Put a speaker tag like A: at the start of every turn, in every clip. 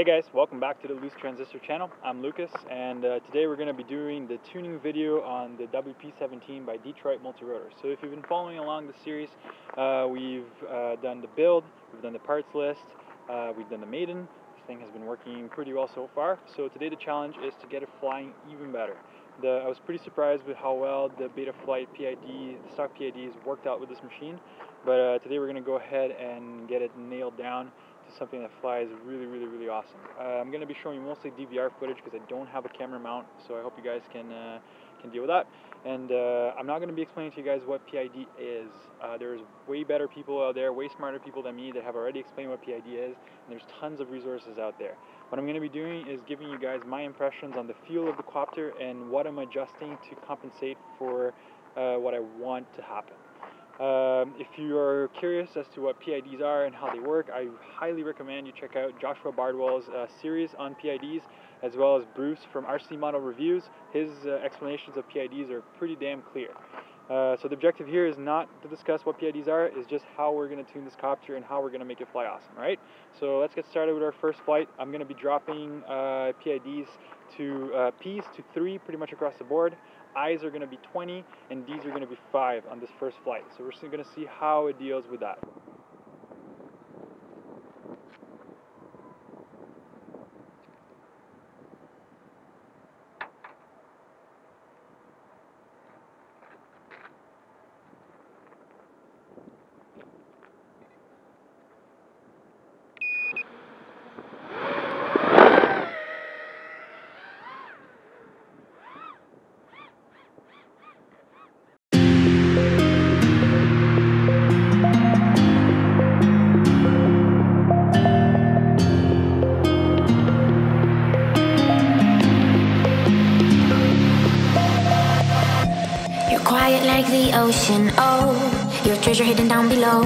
A: Hey guys, welcome back to the Loose Transistor Channel. I'm Lucas, and today we're going to be doing the tuning video on the WP17 by Detroit Multirotors. So if you've been following along the series, we've done the build, we've done the parts list, we've done the maiden. This thing has been working pretty well so far. So today the challenge is to get it flying even better. I was pretty surprised with how well the Betaflight PID, the stock PIDs worked out with this machine, but today we're going to go ahead and get it nailed down to something that flies really awesome. I'm going to be showing you mostly DVR footage because I don't have a camera mount, so I hope you guys can deal with that. And I'm not going to be explaining to you guys what PID is. There's way better people out there, way smarter people than me that have already explained what PID is, and there's tons of resources out there. What I'm going to be doing is giving you guys my impressions on the feel of the copter and what I'm adjusting to compensate for what I want to happen. If you are curious as to what PIDs are and how they work, I highly recommend you check out Joshua Bardwell's series on PIDs, as well as Bruce from RC Model Reviews. His explanations of PIDs are pretty damn clear. So the objective here is not to discuss what PIDs are, it's just how we're going to tune this copter and how we're going to make it fly awesome, right? So let's get started with our first flight. I'm going to be dropping PIDs to P's to 3 pretty much across the board. I's are going to be 20 and D's are going to be 5 on this first flight. So we're going to see how it deals with that.
B: Quiet like the ocean, oh, your treasure hidden down below.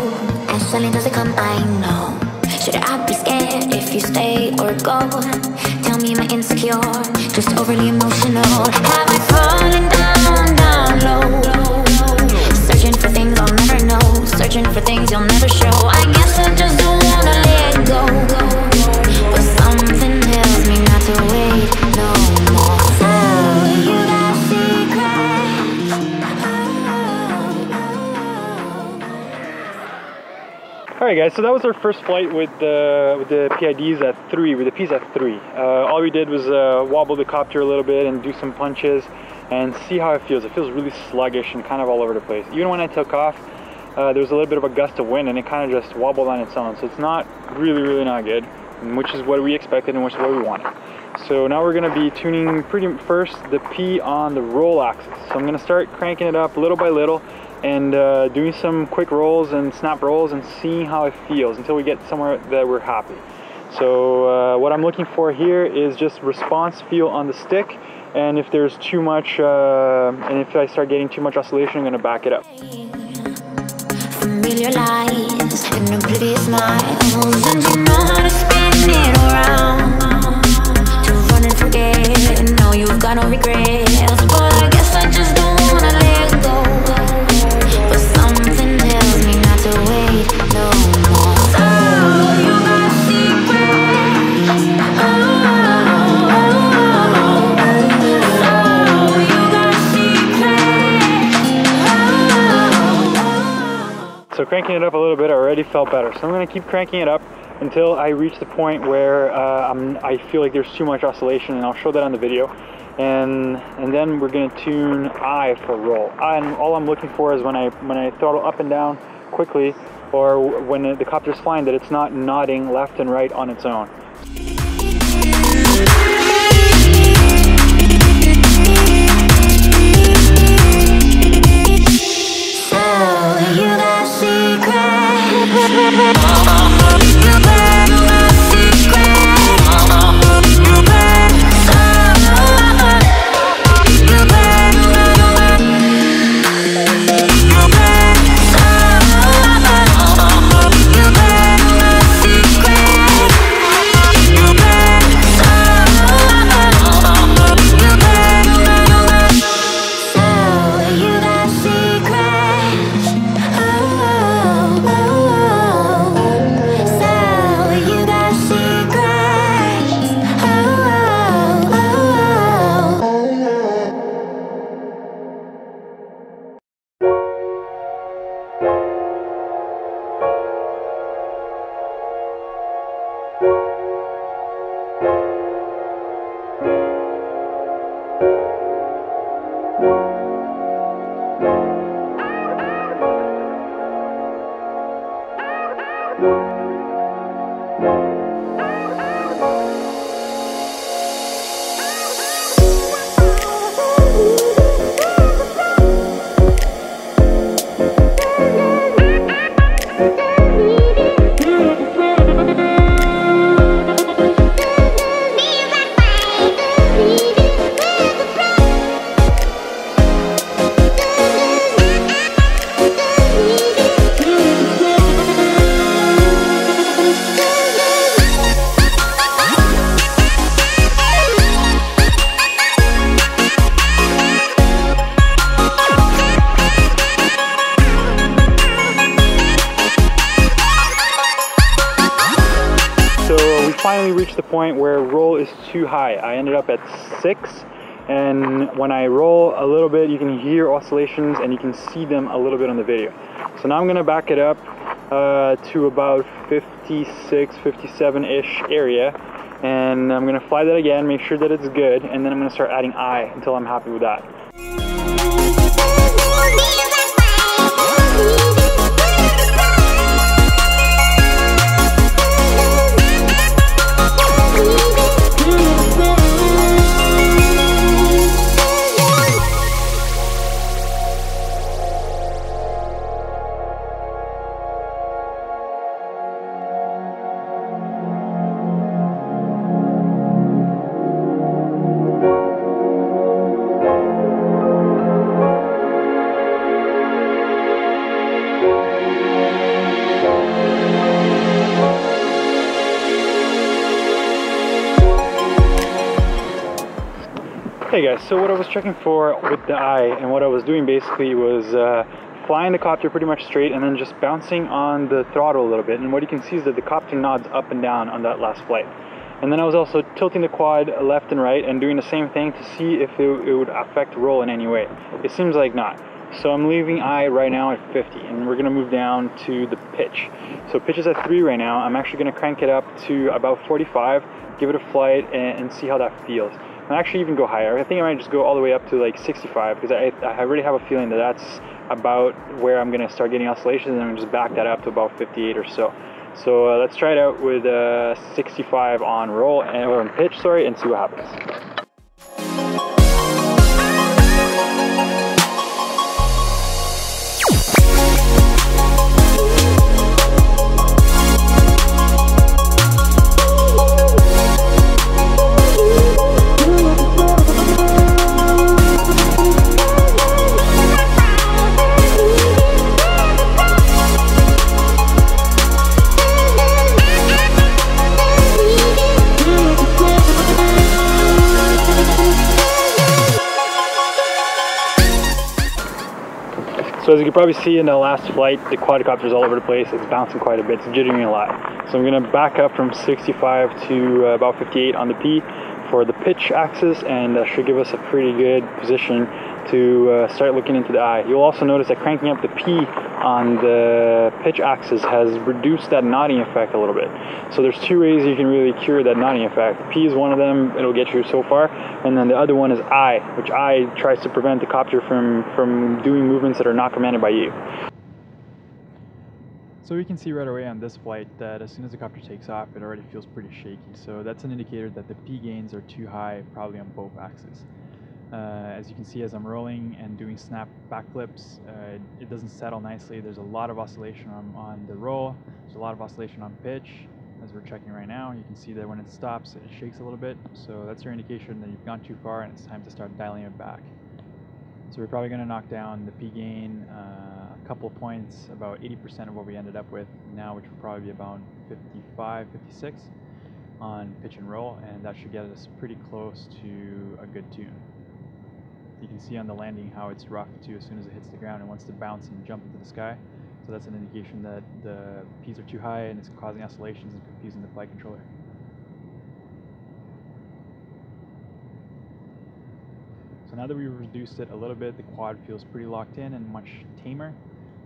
B: As silent as it come, I know. Should I be scared if you stay or go? Tell me, am I insecure? Just overly emotional. Have I fallen down low? Searching for things I'll never know. Searching for things you'll never show. I guess I just don't wanna let go. But something tells me not to wait no more. So you got secrets.
A: Alright guys, so that was our first flight with the PIDs at 3, with the P's at 3. All we did was wobble the copter a little bit and do some punches and see how it feels. It feels really sluggish and kind of all over the place. Even when I took off, there was a little bit of a gust of wind and it kind of just wobbled on its own. So it's not really not good, which is what we expected and which is what we wanted. So now we're going to be tuning first the P on the roll axis. So I'm going to start cranking it up little by little and doing some quick rolls and snap rolls and seeing how it feels until we get somewhere that we're happy. So what I'm looking for here is just response feel on the stick, and if there's too much and if I start getting too much oscillation, I'm going to back it up.
B: Familiar lies and oblivious smiles, and you know how to spin it around. To run and forget, and now you've got no regrets. But I guess I just don't wanna let go. But something tells me not to wait no more. So you got secrets. So you got secrets.
A: So cranking it up a little bit already felt better. So I'm going to keep cranking it up until I reach the point where I feel like there's too much oscillation, and I'll show that on the video. And then we're going to tune I for roll. And all I'm looking for is when I throttle up and down quickly, or when the copter's flying, that it's not nodding left and right on its own. Finally reached the point where roll is too high. I ended up at 6, and when I roll a little bit you can hear oscillations and you can see them a little bit on the video. So now I'm going to back it up to about 56, 57-ish area, and I'm going to fly that again, make sure that it's good, and then I'm going to start adding I until I'm happy with that. Hey guys, so what I was checking for with the eye and what I was doing basically was flying the copter pretty much straight and then just bouncing on the throttle a little bit, and what you can see is that the copter nods up and down on that last flight. And then I was also tilting the quad left and right and doing the same thing to see if it would affect roll in any way. It seems like not. So I'm leaving I right now at 50, and we're going to move down to the pitch. So pitch is at 3 right now. I'm actually going to crank it up to about 45, give it a flight, and see how that feels. And actually even go higher. I think I might just go all the way up to like 65, because I really have a feeling that that's about where I'm going to start getting oscillations, and I'm going to just back that up to about 58 or so. So let's try it out with 65 on roll, or on pitch, sorry, and see what happens. So as you can probably see in the last flight, the quadcopter is all over the place. It's bouncing quite a bit, it's jittering a lot. So I'm going to back up from 65 to about 58 on the P for the pitch axis, and that should give us a pretty good position to start looking into the eye. You'll also notice that cranking up the P on the pitch axis has reduced that nodding effect a little bit. So there's two ways you can really cure that nodding effect. P is one of them, it'll get you so far, and then the other one is I, which I tries to prevent the copter from doing movements that are not commanded by you. So we can see right away on this flight that as soon as the copter takes off, it already feels pretty shaky. So that's an indicator that the P gains are too high, probably on both axes. As you can see, as I'm rolling and doing snap backflips, it doesn't settle nicely. There's a lot of oscillation on the roll. There's a lot of oscillation on pitch. As we're checking right now, you can see that when it stops, it shakes a little bit. So that's your indication that you've gone too far and it's time to start dialing it back. So we're probably going to knock down the P gain a couple of points, about 80% of what we ended up with now, which will probably be about 55, 56 on pitch and roll, and that should get us pretty close to a good tune. You can see on the landing how it's rough too as soon as it hits the ground and wants to bounce and jump into the sky. So that's an indication that the P's are too high and it's causing oscillations and confusing the flight controller. So now that we've reduced it a little bit, the quad feels pretty locked in and much tamer.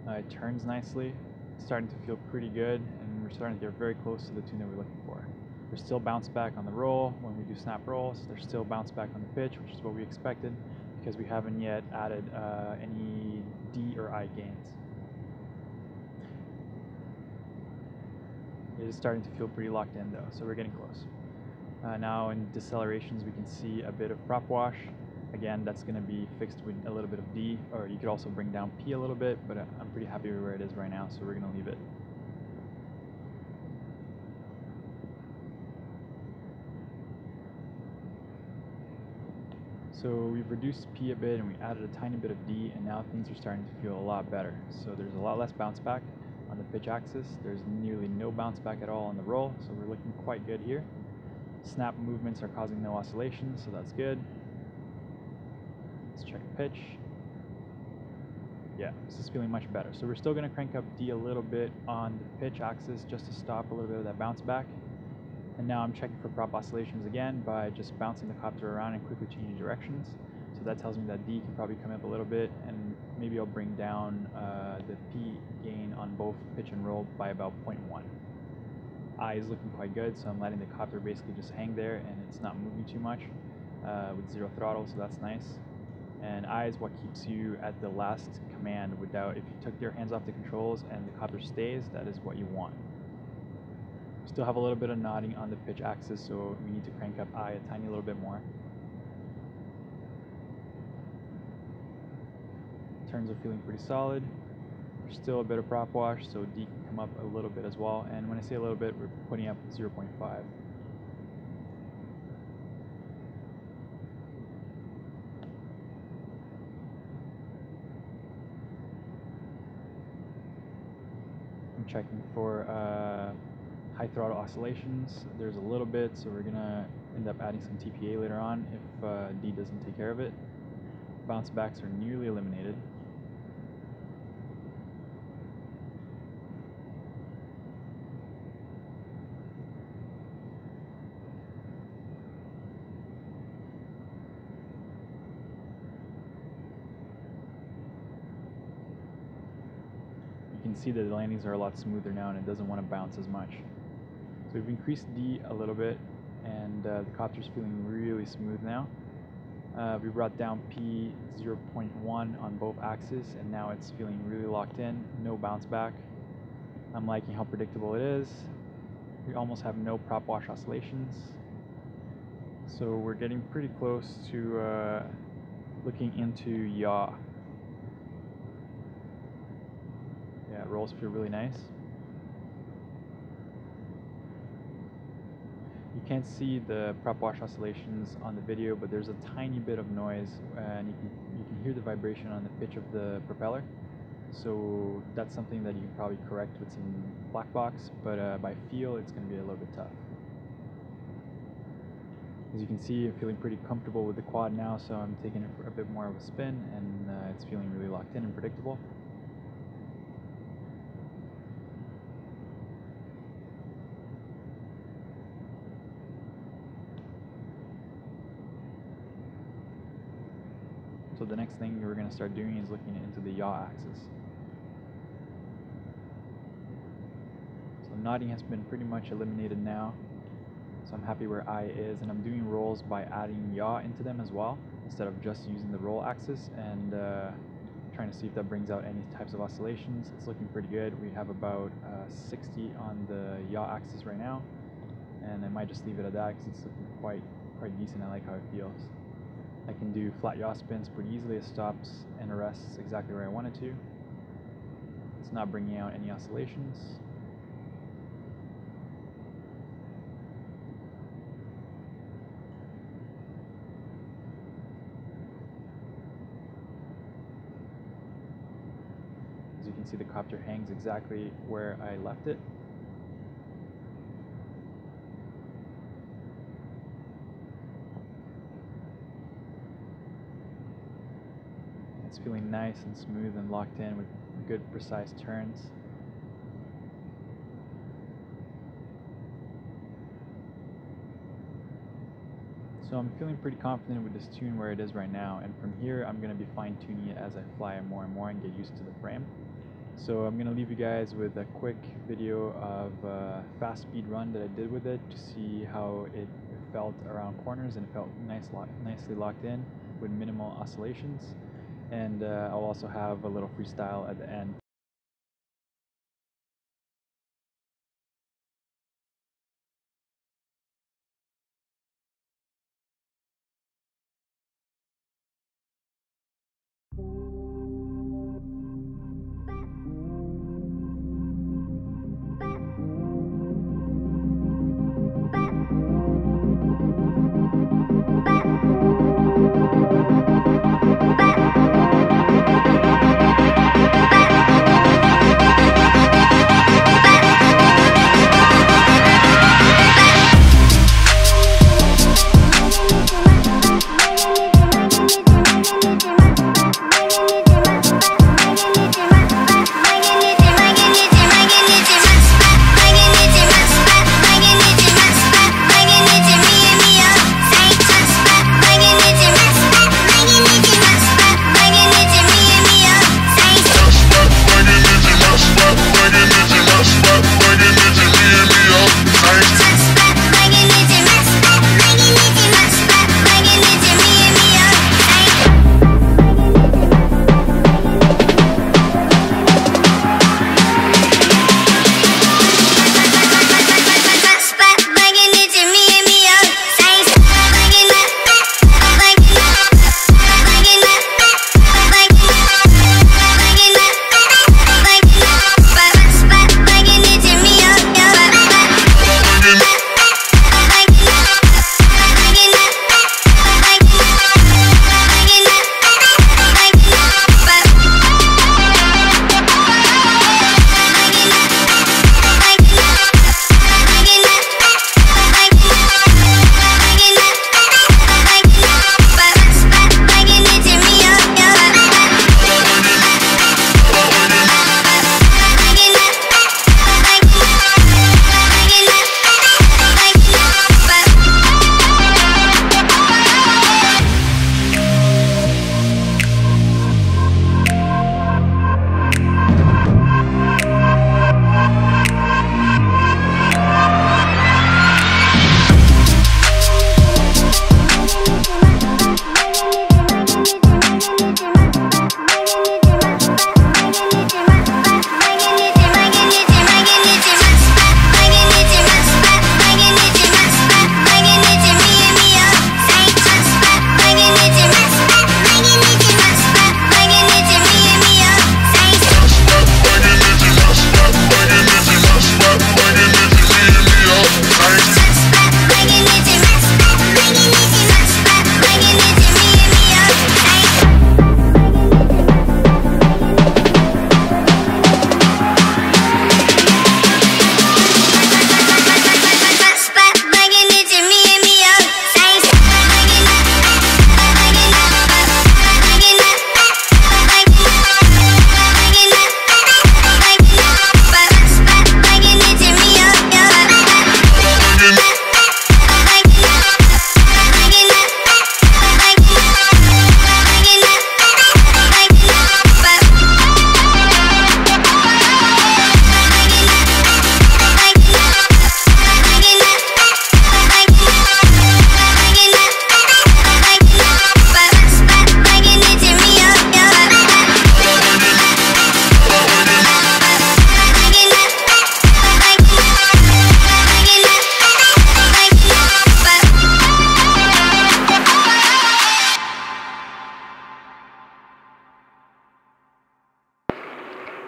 A: It turns nicely, it's starting to feel pretty good, and we're starting to get very close to the tune that we're looking for. There's still bounce back on the roll when we do snap rolls. There's still bounce back on the pitch, which is what we expected. because we haven't yet added any D or I gains. It is starting to feel pretty locked in though, so we're getting close. Now in decelerations we can see a bit of prop wash. Again, that's going to be fixed with a little bit of D, or you could also bring down P a little bit, but I'm pretty happy with where it is right now, so we're going to leave it. So we've reduced P a bit and we added a tiny bit of D, and now things are starting to feel a lot better. So there's a lot less bounce back on the pitch axis. There's nearly no bounce back at all on the roll, so we're looking quite good here. Snap movements are causing no oscillation, so that's good. Let's check pitch. Yeah, this is feeling much better. So we're still going to crank up D a little bit on the pitch axis just to stop a little bit of that bounce back. And now I'm checking for prop oscillations again by just bouncing the copter around and quickly changing directions. So that tells me that D can probably come up a little bit, and maybe I'll bring down the P gain on both pitch and roll by about 0.1. I is looking quite good, so I'm letting the copter basically just hang there and it's not moving too much with zero throttle, so that's nice. And I is what keeps you at the last command without, if you took your hands off the controls and the copter stays, that is what you want. Still have a little bit of nodding on the pitch axis, so we need to crank up I a tiny little bit more. Turns are feeling pretty solid. There's still a bit of prop wash, so D can come up a little bit as well. And when I say a little bit, we're putting up 0.5. I'm checking for high throttle oscillations. There's a little bit, so we're gonna end up adding some TPA later on if D doesn't take care of it. Bounce backs are nearly eliminated. You can see that the landings are a lot smoother now and it doesn't want to bounce as much. So we've increased D a little bit, and the copter's feeling really smooth now. We brought down P 0.1 on both axes, and now it's feeling really locked in, no bounce back. I'm liking how predictable it is. We almost have no prop wash oscillations. So we're getting pretty close to looking into yaw. Yeah, rolls feel really nice. You can't see the prop wash oscillations on the video, but there's a tiny bit of noise, and you can hear the vibration on the pitch of the propeller. So that's something that you can probably correct with some black box, but by feel it's going to be a little bit tough. As you can see, I'm feeling pretty comfortable with the quad now, so I'm taking it for a bit more of a spin, and it's feeling really locked in and predictable. So the next thing we're going to start doing is looking into the yaw axis. So nodding has been pretty much eliminated now. So I'm happy where I is, and I'm doing rolls by adding yaw into them as well, instead of just using the roll axis, and trying to see if that brings out any types of oscillations. It's looking pretty good. We have about 60 on the yaw axis right now, and I might just leave it at that because it's looking quite decent. I like how it feels. I can do flat yaw spins pretty easily. It stops and arrests exactly where I want it to. It's not bringing out any oscillations. As you can see, the copter hangs exactly where I left it. It's feeling nice and smooth and locked in with good precise turns. So I'm feeling pretty confident with this tune where it is right now, and from here I'm going to be fine-tuning it as I fly more and more and get used to the frame. So I'm going to leave you guys with a quick video of a fast speed run that I did with it to see how it felt around corners, and it felt nicely locked in with minimal oscillations. And I'll also have a little freestyle at the end.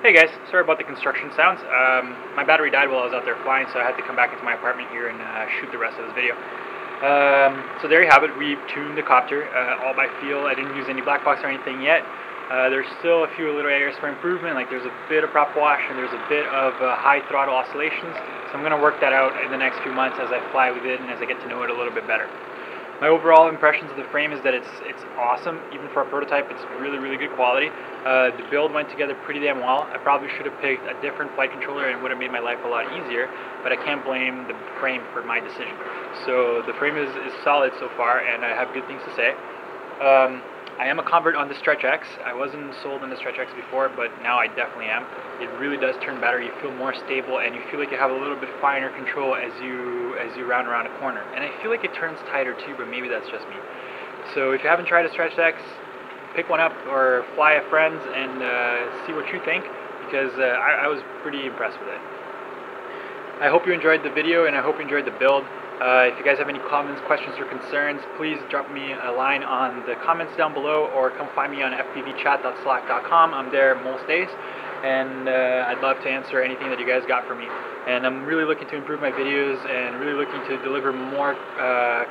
C: Hey guys, sorry about the construction sounds. My battery died while I was out there flying, so I had to come back into my apartment here and shoot the rest of this video. So there you have it. We've tuned the copter all by feel. I didn't use any black box or anything yet. There's still a few little areas for improvement, like there's a bit of prop wash and there's a bit of high throttle oscillations. So I'm going to work that out in the next few months as I fly with it and as I get to know it a little bit better. My overall impressions of the frame is that it's awesome. Even for a prototype, it's really good quality. The build went together pretty damn well. I probably should have picked a different flight controller and would have made my life a lot easier, but I can't blame the frame for my decision. So the frame is solid so far, and I have good things to say. I am a convert on the Stretch X. I wasn't sold on the Stretch X before, but now I definitely am. It really does turn better. You feel more stable, and you feel like you have a little bit finer control as you round around a corner. And I feel like it turns tighter too, but maybe that's just me. So if you haven't tried a Stretch X, pick one up or fly a friend's and see what you think, because I was pretty impressed with it. I hope you enjoyed the video, and I hope you enjoyed the build. If you guys have any comments, questions, or concerns, please drop me a line on the comments down below, or come find me on fpvchat.slack.com. I'm there most days, and I'd love to answer anything that you guys got for me. And I'm really looking to improve my videos and really looking to deliver more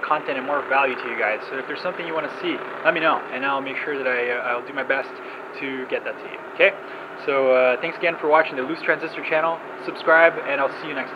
C: content and more value to you guys. So if there's something you want to see, let me know, and I'll make sure that I'll do my best to get that to you. Okay? So thanks again for watching the Loose Transistor Channel. Subscribe, and I'll see you next time.